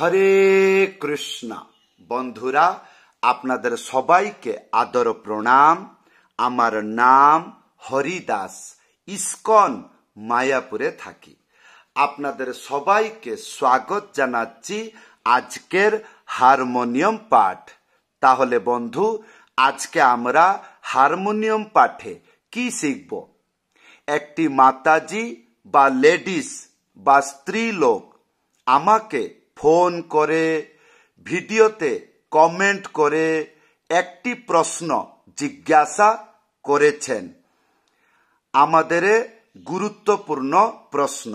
হরে কৃষ্ণ। বন্ধুরা, আপনাদের সবাইকে আদর প্রণাম। আমার নাম হরিদাস, ইস্কন মায়াপুরে থাকি। আপনাদের সবাইকে স্বাগত জানাচ্ছি আজকের হারমোনিয়াম পাঠ। তাহলে বন্ধু, আজকে আমরা হারমোনিয়াম পাঠে কি শিখব? একটি মাতাজি বা লেডিস বা স্ত্রী লোক আমাকে ফোন করে, ভিডিওতে কমেন্ট করে একটি প্রশ্ন জিজ্ঞাসা করেছেন। আমাদের গুরুত্বপূর্ণ প্রশ্ন।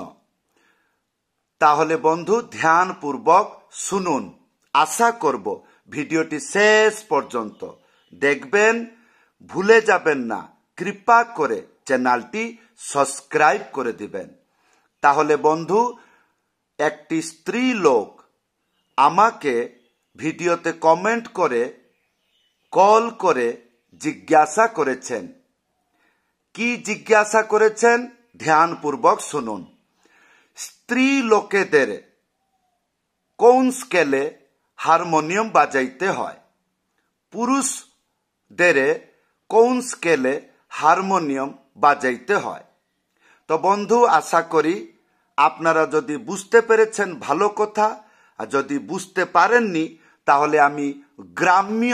তাহলে বন্ধু ধ্যানপূর্বক শুনুন। আশা করব ভিডিওটি শেষ পর্যন্ত দেখবেন। ভুলে যাবেন না, কৃপা করে চ্যানেলটি সাবস্ক্রাইব করে দিবেন। তাহলে বন্ধু, একটি স্ত্রী লোক আমাকে ভিডিওতে কমেন্ট করে, কল করে জিজ্ঞাসা করেছেন। কি জিজ্ঞাসা করেছেন? ধ্যানপূর্বক শুনুন। স্ত্রী লোকেদের কোন স্কেলে হারমোনিয়াম বাজাইতে হয়? পুরুষদের কোন স্কেলে হারমোনিয়াম বাজাইতে হয়? তো বন্ধু, আশা করি আপনারা যদি বুঝতে পেরেছেন ভালো কথা, আর যদি বুঝতে পারেননি তাহলে আমি গ্রাম্য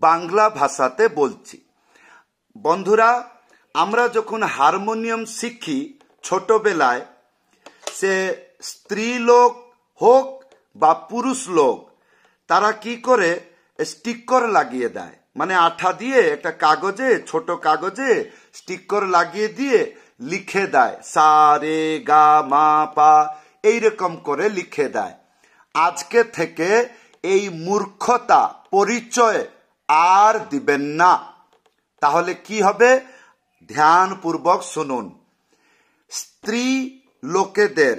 বাংলা ভাষাতে বলছি। বন্ধুরা, আমরা যখন হারমোনিয়াম শিখি ছোটবেলায়, সে স্ত্রী লোক হোক বা পুরুষ লোক, তারা কি করে স্টিকার লাগিয়ে দেয়, মানে আঠা দিয়ে একটা কাগজে, ছোট কাগজে স্টিকার লাগিয়ে দিয়ে লিখে দেয় সা রে গা মা পা, এইরকম করে লিখে দেয়। আজকে থেকে এই মূর্খতা পরিচয় আর দিবেন না। তাহলে কি হবে? ধ্যানপূর্বক শুনুন। স্ত্রী লোকেদের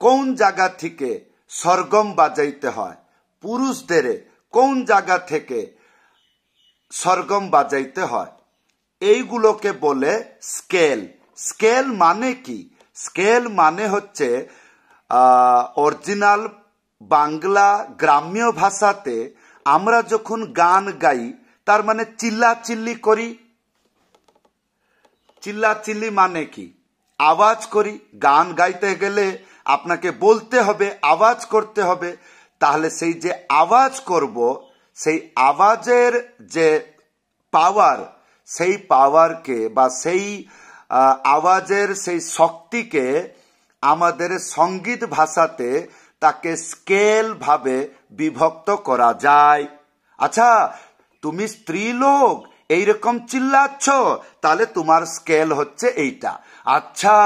কোন জায়গা থেকে সরগম বাজাইতে হয়? পুরুষদের কোন জায়গা থেকে সরগম বাজাইতে হয়? এইগুলোকে বলে স্কেল। স্কেল মানে কি? স্কেল মানে হচ্ছে অরিজিনাল বাংলা গ্রাম্য ভাষাতে আমরা যখন গান গাই, তার মানে চিল্লাচিল্লি করি। চিল্লাচিল্লি মানে কি? আওয়াজ করি। গান গাইতে গেলে আপনাকে বলতে হবে, আওয়াজ করতে হবে। তাহলে সেই যে আওয়াজ করব, সেই আওয়াজের যে পাওয়ার, সেই পাওয়ারকে বা সেই আওয়াজের সেই শক্তিকে আমাদের সঙ্গীত ভাষাতে তাকে স্কেল ভাবে বিভক্ত করা যায়। আচ্ছা, তুমি স্ত্রী লোক, এইরকম চিল্লাচ্ছ, তাহলে তোমার স্কেল হচ্ছে এইটা। আচ্ছা,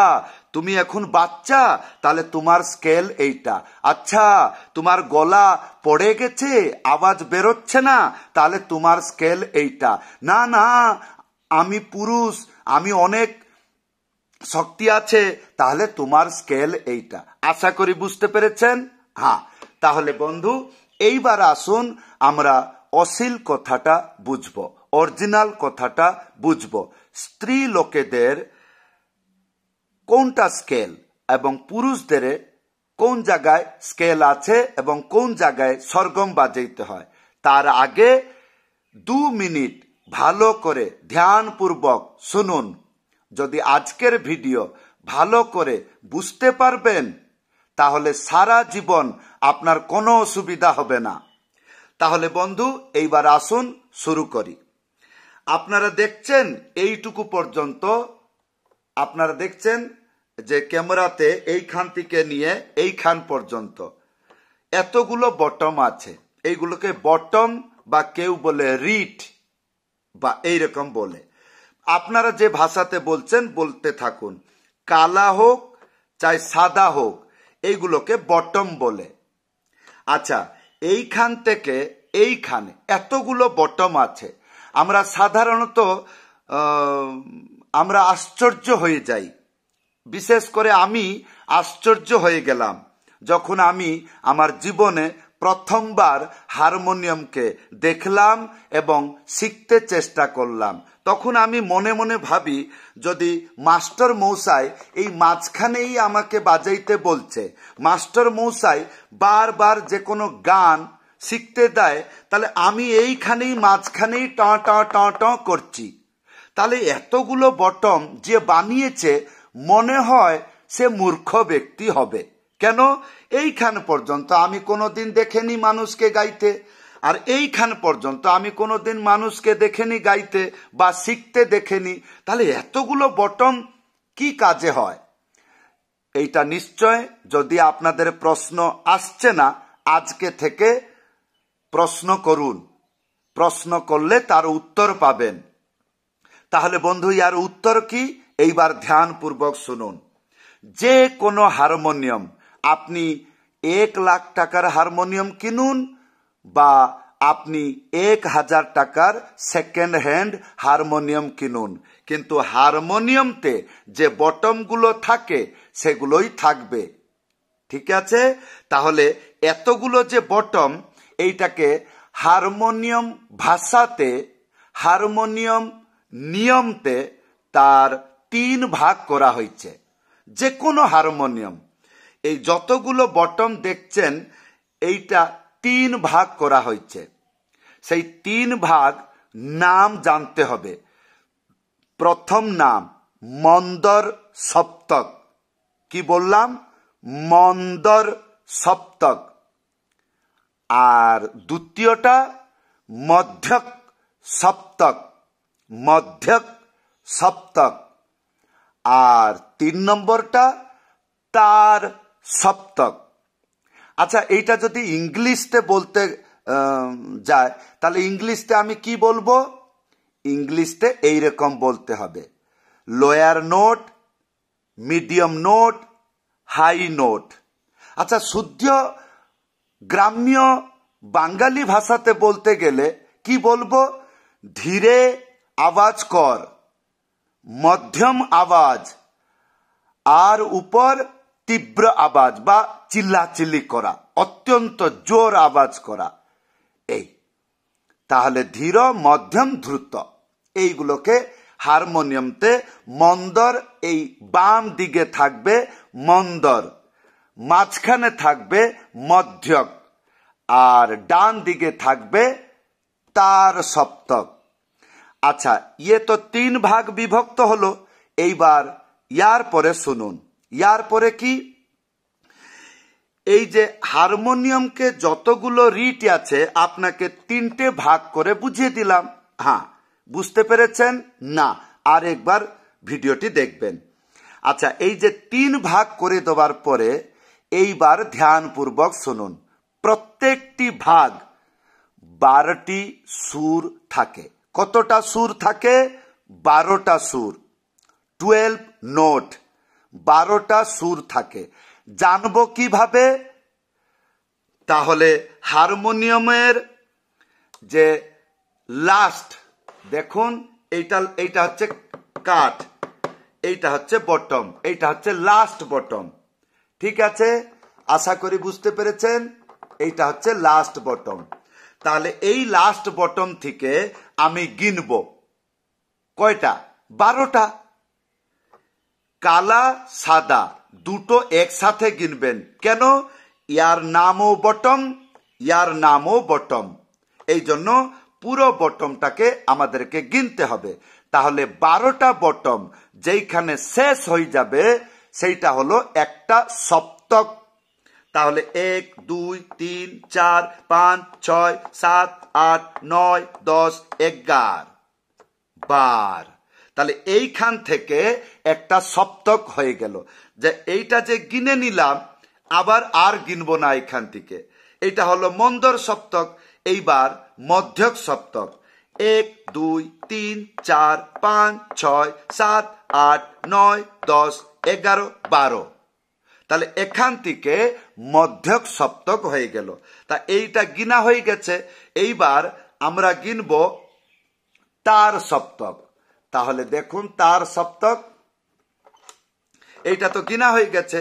তুমি এখন বাচ্চা, তাহলে তোমার স্কেল এইটা। আচ্ছা, তোমার গলা পড়ে গেছে, আওয়াজ বেরোচ্ছে না, তাহলে তোমার স্কেল এইটা। না না, আমি পুরুষ, আমি অনেক শক্তি আছে, তাহলে তোমার স্কেল এইটা। আশা করি বুঝতে পেরেছেন। হ্যাঁ, তাহলে বন্ধু, এইবার আসুন আমরা অশ্লীল কথাটা বুঝবো, অরিজিনাল কথাটা বুঝবো। স্ত্রী লোকেদের কোনটা স্কেল এবং পুরুষদের কোন জায়গায় স্কেল আছে এবং কোন জায়গায় সরগম বাজাইতে হয়, তার আগে 2 মিনিট ভালো করে ধ্যানপূর্বক শুনুন। যদি আজকের ভিডিও ভালো করে বুঝতে পারবেন, তাহলে সারা জীবন আপনার কোনো অসুবিধা হবে না। তাহলে বন্ধু, এইবার আসুন শুরু করি। আপনারা দেখছেন এইটুকু পর্যন্ত, আপনারা দেখছেন যে ক্যামেরাতে এইখান থেকে নিয়ে এইখান পর্যন্ত এতগুলো বটম আছে। এইগুলোকে বটম বা কেউ বলে রিট বা এইরকম বলে। আপনারা যে ভাষাতে বলছেন বলতে থাকুন। কালা হোক চাই সাদা হোক, এইগুলোকে বটম বলে। আচ্ছা, এইখান থেকে এইখানে এতগুলো বটম আছে। আমরা সাধারণত আমরা আশ্চর্য হয়ে যাই। বিশেষ করে আমি আশ্চর্য হয়ে গেলাম যখন আমি আমার জীবনে প্রথমবার হারমোনিয়ামকে দেখলাম এবং শিখতে চেষ্টা করলাম, তখন আমি মনে মনে ভাবি, যদি মাস্টার মশাই এই মাঝখানেই আমাকে বাজাইতে বলছে, মাস্টার মশাই বারবার যে কোনো গান শিখতে দেয়, তাহলে আমি এইখানেই মাঝখানেই ট ট ট ট করছি, তাহলে এতগুলো বটম যে বানিয়েছে মনে হয় সে মূর্খ ব্যক্তি হবে। কেন? এইখান পর্যন্ত আমি কোনোদিন দেখিনি মানুষকে গাইতে, আর এইখান পর্যন্ত আমি কোনোদিন মানুষকে দেখেনি গাইতে বা শিখতে দেখেনি, তাহলে এতগুলো বটম কি কাজে হয়? এইটা নিশ্চয়, যদি আপনাদের প্রশ্ন আসছে না, আজকে থেকে প্রশ্ন করুন, প্রশ্ন করলে তার উত্তর পাবেন। তাহলে বন্ধু, ইয়ার উত্তর কি? এইবার ধ্যানপূর্বক শুনুন। যে কোনো হারমোনিয়াম, আপনি 1 লাখ টাকার হারমোনিয়াম কিনুন বা আপনি 1000 টাকার সেকেন্ড হ্যান্ড হারমোনিয়াম কিনুন, কিন্তু হারমোনিয়ামতে যে বটমগুলো থাকে সেগুলোই থাকবে। ঠিক আছে? তাহলে এতগুলো যে বটম, এইটাকে হারমোনিয়াম ভাষাতে, হারমোনিয়াম নিয়মতে তার 3 ভাগ করা হয়েছে। যে কোনো হারমোনিয়াম, এই যতগুলো বটম দেখছেন, এইটা 3 ভাগ করা হয়েছে। সেই 3 ভাগ নাম জানতে হবে। প্রথম নাম মন্দর সপ্তক। কি বললাম? মন্দর সপ্তক। আর দ্বিতীয়টা মধ্যক সপ্তক, মধ্যক সপ্তক। আর 3 নম্বরটা তার সপ্তক। আচ্ছা, এইটা যদি ইংলিশতে বলতে যায়, তাহলে ইংলিশতে আমি কি বলবো? ইংলিশতে এইরকম বলতে হবে: lower note, medium note, high note. আচ্ছা, শুদ্ধ গ্রাম্য বাঙালি ভাষাতে বলতে গেলে কি বলবো? ধীরে আওয়াজ কর, মধ্যম আওয়াজ, আর উপর তীব্র আওয়াজ বা চিল্লাচিল্লি করা, অত্যন্ত জোর আওয়াজ করা। এই তাহলে ধীর, মধ্যম, দ্রুত, এইগুলোকে হারমোনিয়ামতে মন্দর, এই বাম দিকে থাকবে মন্দর, মাঝখানে থাকবে মধ্যক, আর ডান দিকে থাকবে তার সপ্তক। আচ্ছা, ইয়ে তো 3 ভাগ বিভক্ত হলো। এইবার ইয়ার পরে শুনুন। ইয়ার পরে কি? এই যে হারমোনিয়ামকে যতগুলো রিট আছে, আপনাকে 3টে ভাগ করে বুঝিয়ে দিলাম। হ্যাঁ, বুঝতে পেরেছেন না? আর একবার ভিডিওটি দেখবেন। আচ্ছা, এই যে 3 ভাগ করে দেওয়ার পরে এইবার ধ্যানপূর্বক শুনুন। প্রত্যেকটি ভাগ 12টি সুর থাকে। কতটা সুর থাকে? 12টা সুর, 12 নোট, 12টা সুর থাকে। জানবো কিভাবে? তাহলে হারমোনিয়ামের যে লাস্ট, দেখুন, এইটা হচ্ছে কাঠ, এইটা হচ্ছে বটম, এইটা হচ্ছে লাস্ট বটম। ঠিক আছে? আশা করি বুঝতে পেরেছেন। এইটা হচ্ছে লাস্ট বটম। তাহলে এই লাস্ট বটম থেকে আমি গিনব কয়টা? 12টা। কালা সাদা দুটো একসাথে গিনবেন। কেন? ইয়ার নামও বটম, ইয়ার নামও বটম, এই জন্য পুরো বটমটাকে আমাদেরকে গিনতে হবে। তাহলে 12টা বটম যেইখানে শেষ হয়ে যাবে সেইটা হলো একটা সপ্তক। তাহলে 1, 2, 3, 4, 5, 6, 7, 8, 9, 10, 11 বার। তাহলে এইখান থেকে একটা সপ্তক হয়ে গেল। যে এইটা যে গিনে নিলাম, আবার আর গিনবো না এখান থেকে। এটা হলো মন্দর সপ্তক। এইবার মধ্যক সপ্তক। 1, 2, 3, 4, 5, 6, 7, 8, 9, 10, 11, 12। তাহলে এখান থেকে মধ্যক সপ্তক হয়ে গেল। তা এইটা গিনা হয়ে গেছে। এইবার আমরা গিনব তার সপ্তক। তাহলে দেখুন, তার সপ্তক এইটা তো গিনা হয়ে গেছে।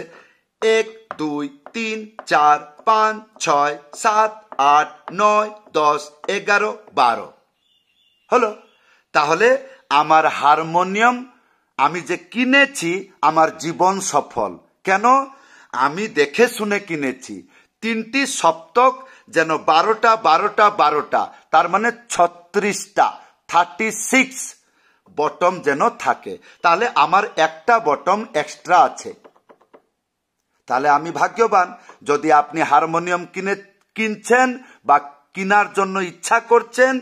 1 2 3 4 5 6 7 8 9 10 11 12 হলো। তাহলে আমার হারমোনিয়াম আমি যে কিনেছি, আমার জীবন সফল। কেন? আমি দেখে শুনে কিনেছি। 3টি সপ্তক যেন 12টা 12টা 12টা, তার মানে 36টা, 36 বটম যেন থাকে। তাহলে আমার একটা বটম এক্সট্রা আছে। তাহলে আমি ভাগ্যবান। যদি আপনি হারমোনিয়াম কিনছেন বা কেনার জন্য ইচ্ছা করছেন,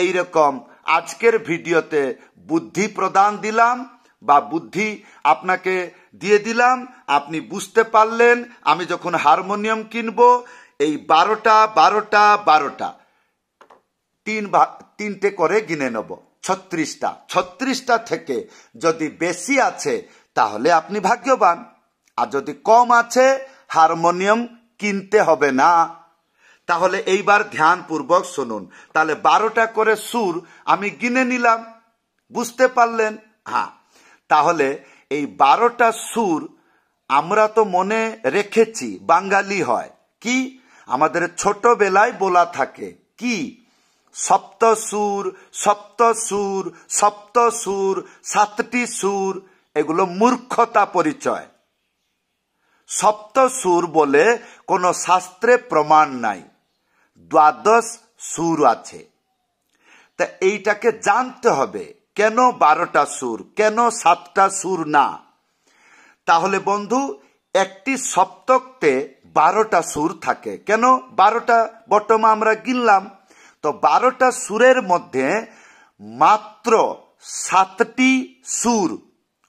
এইরকম আজকের ভিডিওতে বুদ্ধি প্রদান দিলাম বা বুদ্ধি আপনাকে দিয়ে দিলাম। আপনি বুঝতে পারলেন আমি যখন হারমোনিয়াম কিনবো এই 12টা 12টা 12টা 3টে করে গিনে নেব, 36টা। 36টা থেকে যদি বেশি আছে তাহলে আপনি ভাগ্যবান, আর যদি কম আছে হারমোনিয়াম কিনতে হবে না। তাহলে এইবার ধ্যানপূর্বক শুনুন। তাহলে 12টা করে সুর আমি গিনে নিলাম, বুঝতে পারলেন? হ্যাঁ। তাহলে এই 12টা সুর আমরা তো মনে রেখেছি, বাঙালি হয় কি, আমাদের ছোটবেলায় বলা থাকে কি, সপ্তসুর সপ্তসুর সপ্তসুর, 7টি সুর। এগুলো মূর্খতা পরিচয়। সপ্তসুর বলে কোনো শাস্ত্রে প্রমাণ নাই, 12 সুর আছে। তা এইটাকে জানতে হবে, কেন 12টা সুর, কেন 7টা সুর না? তাহলে বন্ধু, একটি সপ্তকতে 12টা সুর থাকে। কেন? 12টা বটম আমরা গিনলাম, তো 12টা সুরের মধ্যে মাত্র 7টি সুর,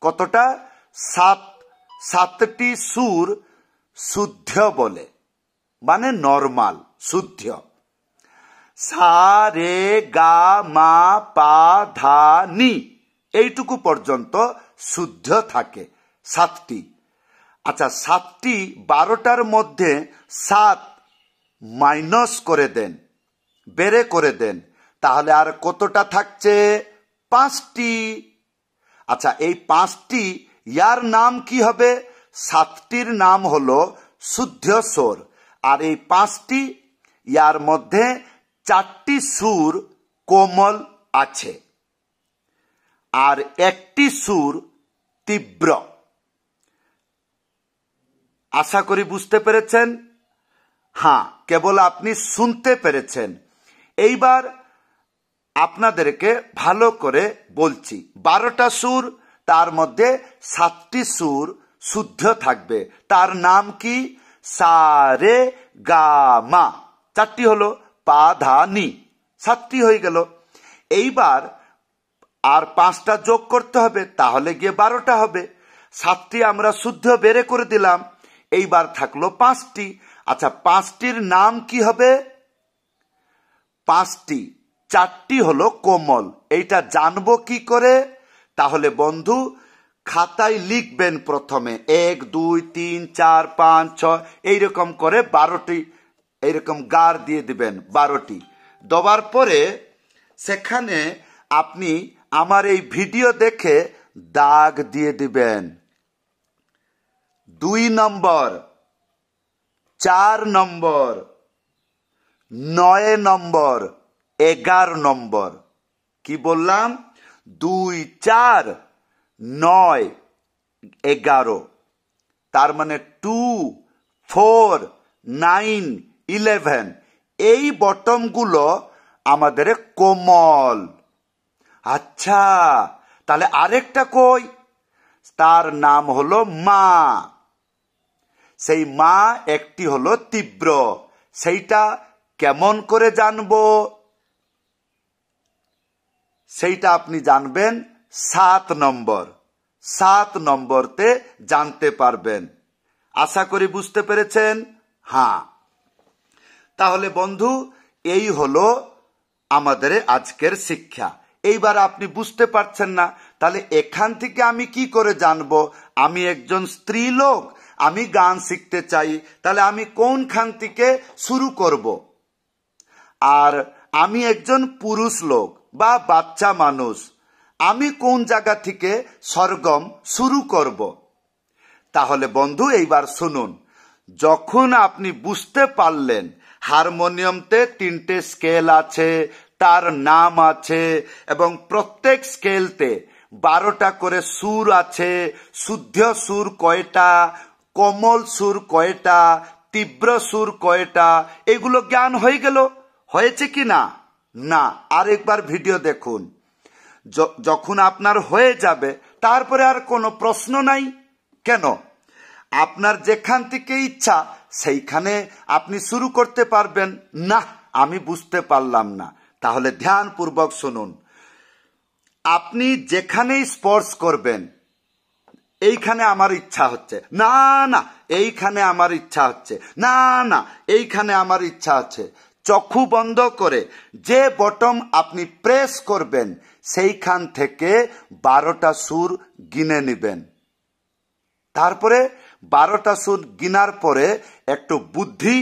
কতটা? 7টি সুর শুদ্ধ বলে, মানে নরমাল শুদ্ধ। সা রে গা মা পা ধা নি, এইটুকু পর্যন্ত শুদ্ধ থাকে 7টি। আচ্ছা, 7টি 12টার মধ্যে 7 মাইনাস করে দেন, বেড়ে করে দেন, তাহলে আর কতটা থাকছে? 5টি। আচ্ছা, এই 5টি ইয়ার নাম কি হবে? 7টির নাম হলো শুদ্ধ স্বর। আর এই 5টি ইয়ার মধ্যে 4টি সুর কোমল আছে আর একটি সুর তীব্র। আশা করি বুঝতে পেরেছেন। হ্যাঁ, কেবল আপনি শুনতে পেরেছেন। এইবার আপনাদেরকে ভালো করে বলছি, 12টা সুর, তার মধ্যে 7টি সুর শুদ্ধ থাকবে। তার নাম কি? সা রে গা মা, 4টি হলো, পা ধা নি, 7টি হয়ে গেল। এইবার আর 5টা যোগ করতে হবে, তাহলে গিয়ে 12টা হবে। 7টি আমরা শুদ্ধ বেড়ে করে দিলাম, এইবার থাকলো 5টি। আচ্ছা, 5টির নাম কি হবে? 5টি, 4টি হলো কোমল। এইটা জানবো কি করে? তাহলে বন্ধু খাতায় লিখবেন প্রথমে 1 2 3 4 5 6 এইরকম করে 12টি এইরকম গার দিয়ে দিবেন, 12টি দেওয়ার পরে সেখানে আপনি আমার এই ভিডিও দেখে দাগ দিয়ে দিবেন। 2 নম্বর, 4 নম্বর, 9 নম্বর, 11 নম্বর। কি বললাম? 2 4 9 11, তার মানে 2 4 9 11। এই বটমগুলো আমাদের কোমল। আচ্ছা, তাহলে আরেকটা কই? তার নাম হলো মা। সেই মা একটি হলো তীব্র। সেইটা কেমন করে জানবো? সেইটা আপনি জানবেন 7 নম্বর। 7 নম্বরতে জানতে পারবেন। আশা করি বুঝতে পেরেছেন। হ্যাঁ, তাহলে বন্ধু এই হলো আমাদের আজকের শিক্ষা। এইবার আপনি বুঝতে পারছেন না, তাহলে এখান থেকে আমি কি করে জানবো আমি একজন স্ত্রী লোক, আমি গান শিখতে চাই, তাহলে আমি কোনখান থেকে শুরু করব? আর আমি একজন পুরুষ লোক বা বাচ্চা মানুষ, আমি কোন জায়গা থেকে সরগম শুরু করব? তাহলে বন্ধু এইবার শুনুন, যখন আপনি বুঝতে পারলেন হারমোনিয়ামতে 3টে স্কেল আছে, তার নাম আছে এবং প্রত্যেক স্কেলতে 12টা করে সুর আছে, শুদ্ধ সুর কয়টা, কোমল সুর কয়টা, তীব্র সুর কয়টা, এগুলো জ্ঞান হয়ে গেল। হয়েছে কি না? না, আরেকবার ভিডিও দেখুন। যখন আপনার হয়ে যাবে তারপরে আর কোনো প্রশ্ন নাই। কেন? আপনার যেখান থেকে ইচ্ছা সেইখানে আপনি শুরু করতে পারবেন। না, আমি বুঝতে পারলাম না, তাহলে ধ্যানপূর্বক শুনুন। আপনি যেখানেই স্পর্শ করবেন, এইখানে আমার ইচ্ছা হচ্ছে, না না এইখানে আমার ইচ্ছা হচ্ছে, না না এইখানে আমার ইচ্ছা হচ্ছে, চক্ষু বন্ধ করে যে বটম আপনি প্রেস করবেন সেইখান থেকে 12টা সুর গিনে নেবেন। তারপরে 12টা সুর গিনার পরে একটু বুদ্ধি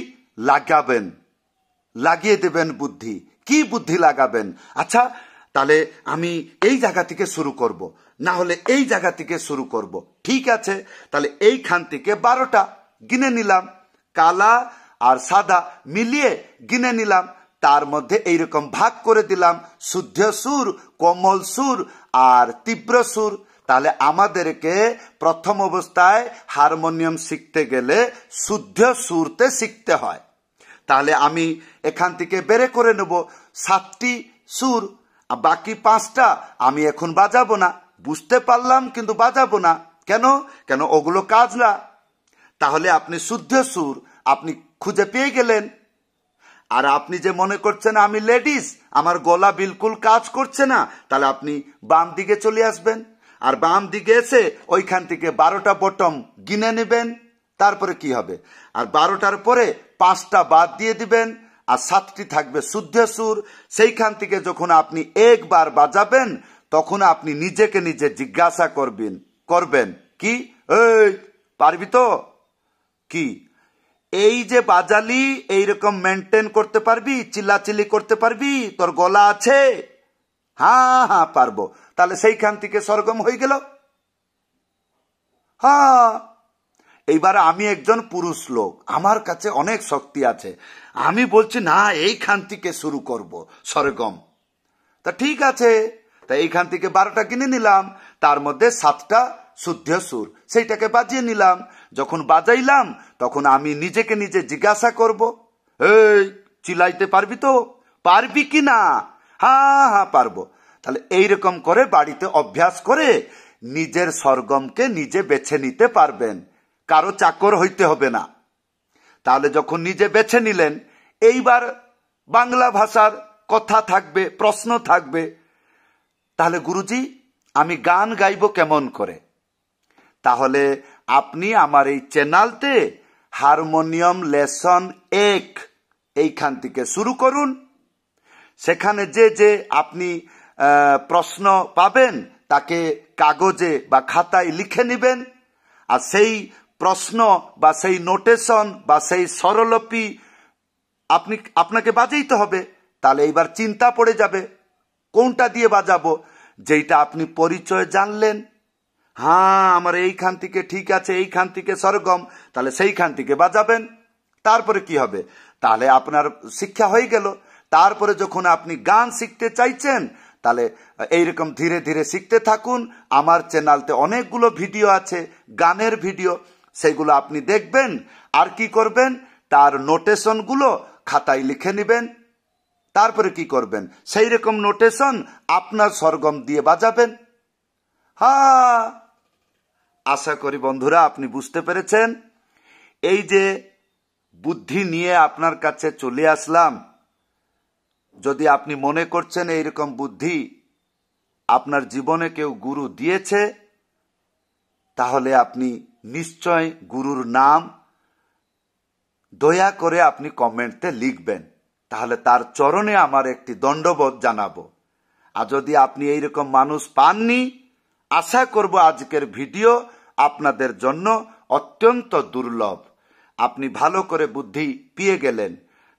লাগাবেন, লাগিয়ে দেবেন বুদ্ধি। কি বুদ্ধি লাগাবেন? আচ্ছা, তাহলে আমি এই জায়গা থেকে শুরু করব, না হলে এই জায়গা থেকে শুরু করব। ঠিক আছে, তাহলে এইখান থেকে 12টা গিনে নিলাম, কালা আর সাদা মিলিয়ে গিনে নিলাম। তার মধ্যে এইরকম ভাগ করে দিলাম, শুদ্ধ সুর, কোমল সুর আর তীব্র সুর। তাহলে আমাদেরকে প্রথম অবস্থায় হারমোনিয়াম শিখতে গেলে শুদ্ধ সুরতে শিখতে হয়। তাহলে আমি এখান থেকে বেরে করে নেব 7টি সুর, আর বাকি 5টা আমি এখন বাজাবো না। বুঝতে পারলাম কিন্তু বাজাবো না। কেন? কেন ওগুলো কাজ না। তাহলে আপনি শুদ্ধ সুর আপনি খুঁজে পেয়ে গেলেন। আর আপনি যে মনে করছেন আমি লেডিস, আমার গলা বিলকুল কাজ করছে না, তাহলে আপনি বাম দিকে চলে আসবেন, আর বাম দিকে এসে ওইখান থেকে 12টা বটম গিনে নেবেন। তারপরে কি হবে? আর 12টার পরে 5টা বাদ দিয়ে দিবেন, আর 7টি থাকবে শুদ্ধ সুর। সেইখান থেকে যখন আপনি একবার বাজাবেন তখন আপনি নিজেকে নিজে জিজ্ঞাসা করবেন কি, এই পারবি তো? কি এই যে বাজালি এইরকম মেনটেন করতে পারবি, চিল্লাচিল্লি করতে পারবি, তোর গলা আছে? হ্যাঁ হ্যাঁ পারবো। তাহলে সেইখান থেকে সরগম হয়ে গেল। হ্যাঁ, এইবার আমি একজন পুরুষ লোক, আমার কাছে অনেক শক্তি আছে, আমি বলছি না এইখান থেকে শুরু করব সরগম। তা ঠিক আছে, তা এইখান থেকে 12টা কিনে নিলাম, তার মধ্যে 7টা শুদ্ধ সুর, সেইটাকে বাজিয়ে নিলাম। যখন বাজাইলাম তখন আমি নিজেকে নিজে জিজ্ঞাসা করব, এই চিল্লাইতে পারবি তো? পারবি কি না? হ্যাঁ হ্যাঁ পারবো। তাহলে এইরকম করে বাড়িতে অভ্যাস করে নিজের সরগমকে নিজে বেছে নিতে পারবেন, কারো চাকর হইতে হবে না। তাহলে যখন নিজে বেছে নিলেন, এইবার বাংলা ভাষার কথা থাকবে, প্রশ্ন থাকবে, তাহলে গুরুজি আমি গান গাইব কেমন করে? তাহলে আপনি আমার এই চ্যানেলতে হারমোনিয়াম লেসন 1 এইখান থেকে শুরু করুন। সেখানে যে যে আপনি প্রশ্ন পাবেন তাকে কাগজে বা খাতায় লিখে নেবেন, আর সেই প্রশ্ন বা সেই নোটেশন বা সেই স্বরলিপি আপনাকে বাজাইতে হবে। তাহলে এইবার চিন্তা পড়ে যাবে কোনটা দিয়ে বাজাবো। যেইটা আপনি পরিচয় জানলেন, হ্যাঁ আমার এইখান থেকে ঠিক আছে, এইখান থেকে সরগম, তাহলে সেইখান থেকে বাজাবেন। তারপরে কি হবে? তাহলে আপনার শিক্ষা হয়ে গেল। তারপরে যখন আপনি গান শিখতে চাইছেন, তাহলে এইরকম ধীরে ধীরে শিখতে থাকুন। আমার চ্যানেলতে অনেকগুলো ভিডিও আছে, গানের ভিডিও, সেগুলো আপনি দেখবেন। আর কি করবেন? তার নোটেশনগুলো খাতায় লিখে নেবেন। তারপরে কি করবেন? সেই রকম নোটেশন আপনার সরগম দিয়ে বাজাবেন। হ্যাঁ, আশা করি বন্ধুরা আপনি বুঝতে পেরেছেন। এই যে বুদ্ধি নিয়ে আপনার কাছে চলে আসলাম, যদি আপনি মনে করছেন এইরকম বুদ্ধি আপনার জীবনে কেউ গুরু দিয়েছে, তাহলে আপনি নিশ্চয় গুরুর নাম দয়া করে আপনি কমেন্টে লিখবেন, তাহলে তার চরণে আমার একটি দণ্ডবোধ জানাবো। আর যদি আপনি এইরকম মানুষ পাননি, আশা করব আজকের ভিডিও আপনাদের জন্য অত্যন্ত দুর্লভ। আপনি ভালো করে বুদ্ধি পেয়ে গেলেন,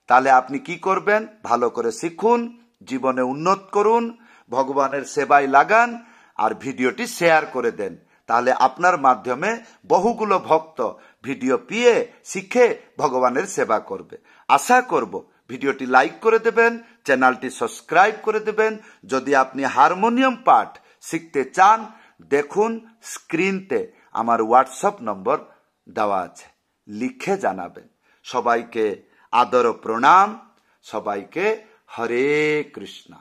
তাহলে আপনি কি করবেন? ভালো করে শিখুন, জীবনে উন্নত করুন, ভগবানের সেবায় লাগান, আর ভিডিওটি শেয়ার করে দেন। তাহলে আপনার মাধ্যমে বহুগুলো ভক্ত ভিডিও পেয়ে শিখে ভগবানের সেবা করবে। আশা করব ভিডিওটি লাইক করে দেবেন, চ্যানেলটি সাবস্ক্রাইব করে দেবেন। যদি আপনি হারমোনিয়াম পাঠ শিখতে চান, দেখুন স্ক্রিনতে আমার হোয়াটসঅ্যাপ নম্বর দেওয়া আছে, লিখে জানাবেন। সবাইকে আদর প্রণাম, সবাইকে হরে কৃষ্ণ।